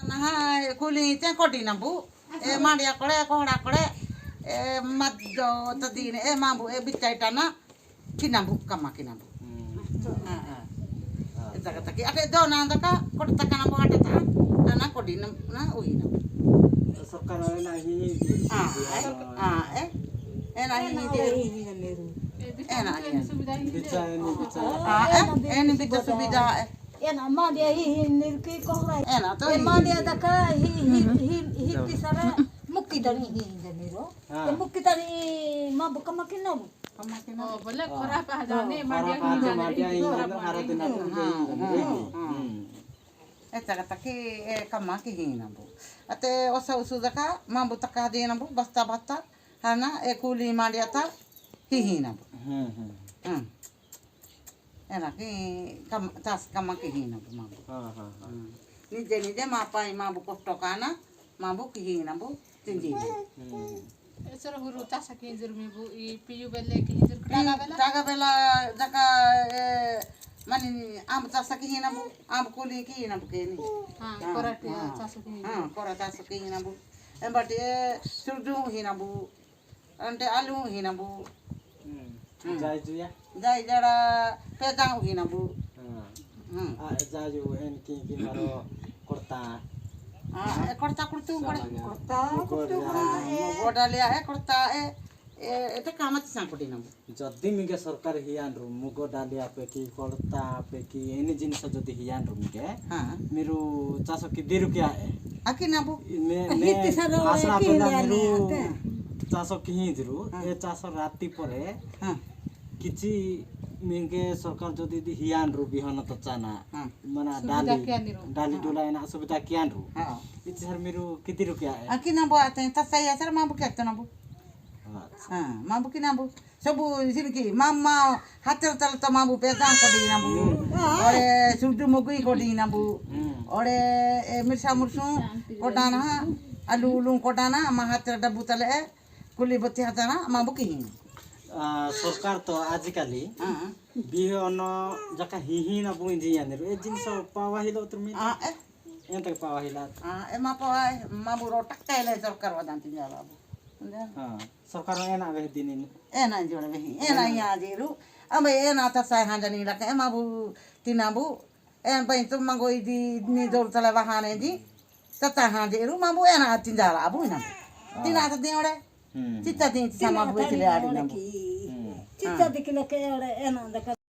Nah, kuli teh kodi nambu. Mandia kole, kohda kole. Maddo tadi ini. Mambu bicara tanah. Kinambu kama kinambu. Kita kata ki. Ada dona anda ka. Kodi takkan nambu ada tak. Anak kodi nam. Nah, uhi nambu. Sarkar na hihi. Enak ini dia. Enak ini. Bicara ini Ini bicara subida. Enak mah dia nirki kohrai. Enak tuh. Emang dia daka hi sara mukti dari ini ro. Mukti dari mah bukan makin nabu. Oh, boleh korah pa jane madia kata ki kama ki hinambu. Ate osa usudaka mambu taka dinambu basta basta hana kuli mandiata hihinambu. Enak ki tas kama ki hinambu mambu. Nije mapai mambu kostokana mambu ki hinambu tinjini. Sir guru tas ki jurmi bu I piyu belle ki jur taga bela daka mani am tas ki hinambu am kuli ki hinambu keni. korah tas ki Kora tas ki hinambu. Embati surdu hinambu. Ante alu hinambu. Jaju ya. Jai jara pedang hinambu. Jaju en ki maro korta. Korta kurtu kore. Kota kutu Boda liya korta ete kamat sangkudi nambu. Jadi minggu sarkar hian rum mugo dalia peki korta peki ini jenis jadi hian rum ke. Miru caso ki diru kya. Aki nambu. Hiti saro asra ki pela liane miru ate. caso ki hiru e caso rati pore kici minggu sarkar jadi hian ru bihan to chana mana dali dula ena subida kian ru. Itu har miru kiti ru kya. Aki nambu ate tasaya sar mambu kya nambu. Mambu ki nambu. Sobu silki mama hatel tal to mambu pedang kodi nambu. Ore surdu mogui kodi nambu. Ore mirsa mursu kodana alu ulung kodana ma hatel dabu tale kuli boti hatana mambu ki hin. सरकार तो आजिकाली बिहन जका हिहि न बुइन्जी यानेरु ए जिनिस पावा हिलो तुमी एंत पावा हिला Ema pawa mambu rotak tele sarkar wadan tinjala bu. सरकार एना वे दिनिन Ena jole behi. Ena ya jiru. Ambe ena ta sai handani laka ema bu tinabu. En pai tu mangoi di ni dor tala bahane di. Tata handiru mambu ena tinjala abu ina. Tina ta dinore. Cita din sama bu tile adi nambu. Cita dikila ke enak